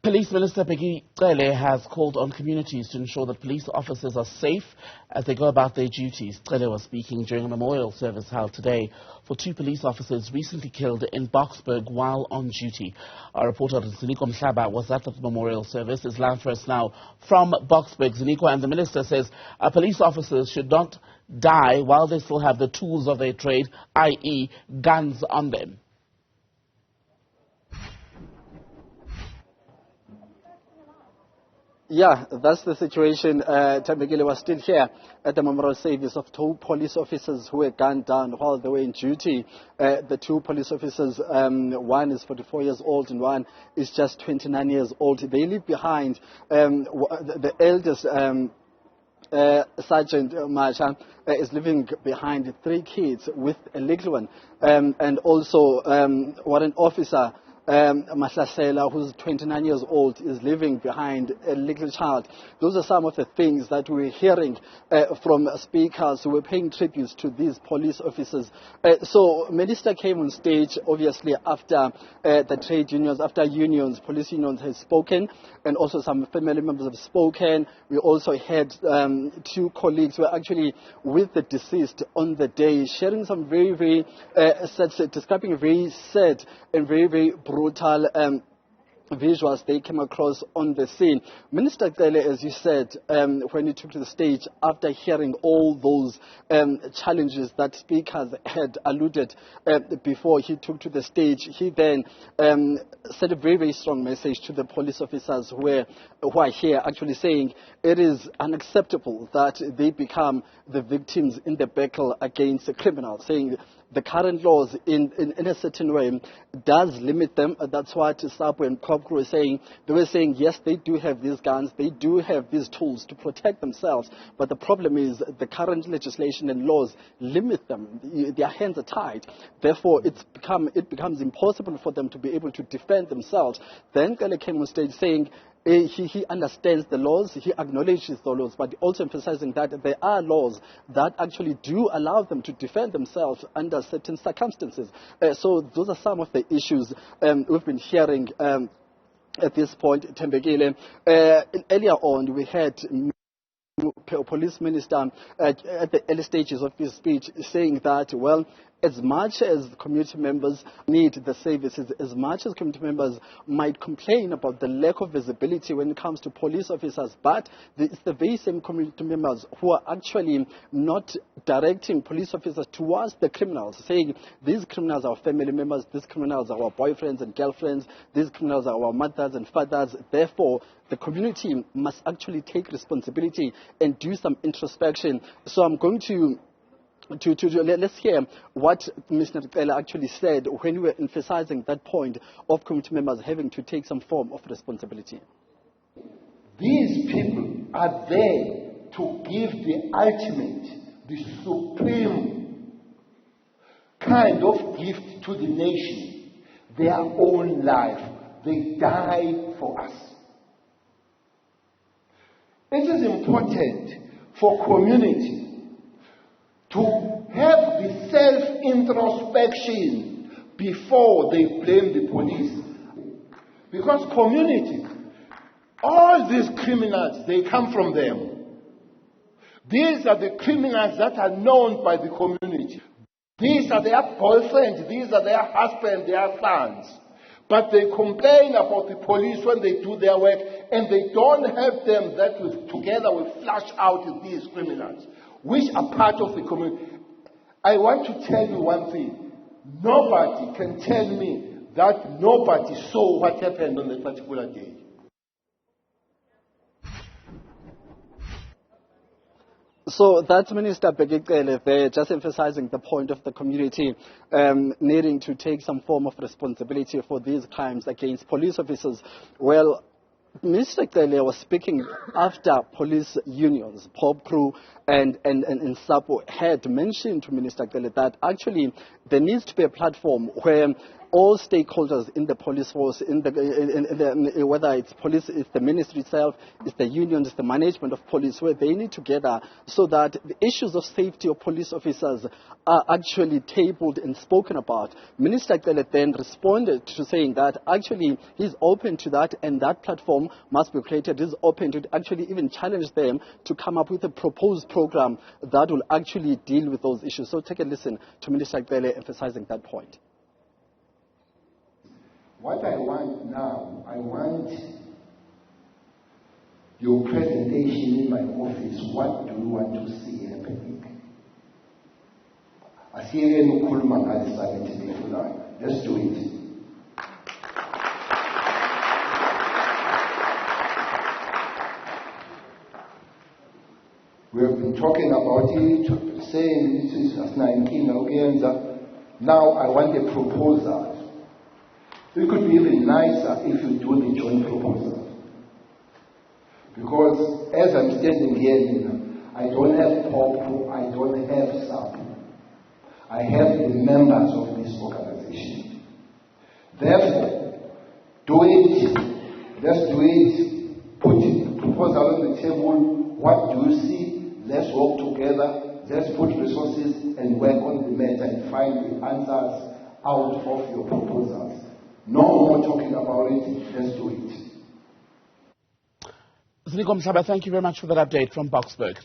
Police Minister Bheki Cele has called on communities to ensure that police officers are safe as they go about their duties. Cele was speaking during a memorial service held today for two police officers recently killed in Boksburg while on duty. Our reporter Ziniko Mhlaba was at the memorial service. Is live first now from Boksburg. Ziniko, and the minister says police officers should not die while they still have the tools of their trade, i.e. guns on them. Yeah, that's the situation. Bheki Cele was still here at the memorial service of two police officers who were gunned down while they were in duty. The two police officers, one is 44 years old and one is just 29 years old. They leave behind the eldest Sergeant Masha is leaving behind 3 kids with a little one, and also Warrant Officer Mhlaba, who's 29 years old, is leaving behind a little child. Those are some of the things that we're hearing from speakers who were paying tributes to these police officers. So Minister came on stage, obviously, after the trade unions, after unions, police unions have spoken, and also some family members have spoken. We also had 2 colleagues who were actually with the deceased on the day, sharing some very, very describing very sad and very, very brutal visuals they came across on the scene. Minister Cele, as you said, when he took to the stage after hearing all those challenges that speakers had alluded before he took to the stage, he then sent a very, very strong message to the police officers who are here, actually saying it is unacceptable that they become the victims in the battle against the criminals, saying the current laws in a certain way does limit them. That's what SAPO and COP were saying. They were saying, yes, they do have these guns, they do have these tools to protect themselves, but the problem is the current legislation and laws limit them. Their hands are tied. Therefore, it becomes impossible for them to be able to defend themselves. Then Cele came on stage saying, he understands the laws, he acknowledges the laws, but also emphasizing that there are laws that actually do allow them to defend themselves under certain circumstances. So those are some of the issues we've been hearing at this point, Bheki Cele. Earlier on, we had Police Minister at the early stages of his speech saying that, well, as much as community members need the services, as much as community members might complain about the lack of visibility when it comes to police officers, but it's the very same community members who are actually not directing police officers towards the criminals, saying these criminals are our family members, these criminals are our boyfriends and girlfriends, these criminals are our mothers and fathers. Therefore, the community must actually take responsibility and do some introspection. So I'm going to let's hear what Mr. Cele actually said when we were emphasizing that point of community members having to take some form of responsibility. These people are there to give the ultimate, the supreme kind of gift to the nation, their own life. They die for us. It is important for community to have the self-introspection before they blame the police. Because community, all these criminals, they come from them. These are the criminals that are known by the community. These are their boyfriends, these are their husbands, their sons. But they complain about the police when they do their work, and they don't have them that together will flush out these criminals, which are part of the community. I want to tell you one thing. Nobody can tell me that nobody saw what happened on that particular day. So that's Minister Bheki Cele there, just emphasizing the point of the community needing to take some form of responsibility for these crimes against police officers. Well, Mr. Cele was speaking after police unions, POP crew and SAPO had mentioned to Minister Cele that actually there needs to be a platform where all stakeholders in the police force, whether it's police, it's the ministry itself, it's the union, it's the management of police, where they need together so that the issues of safety of police officers are actually tabled and spoken about. Minister Cele then responded to saying that actually he's open to that, and that platform must be created. He's open to actually even challenge them to come up with a proposed program that will actually deal with those issues. So take a listen to Minister Cele emphasizing that point. What I want now, I want your presentation in my office. What do you want to see happening? Let's do it. We have been talking about it, saying this is as 19 now I want a proposal. It could be even nicer if you do the joint proposal. Because as I'm standing here, I don't have POP, I don't have SAP. I have the members of this organization. Therefore, do it. Let's do it. Put the proposal on the table. What do you see? Let's work together. Let's put resources and work on the matter and find the answers out of your proposals. No more talking about it. Let's do it. Ziniko, Mhlaba, thank you very much for that update from Boksburg.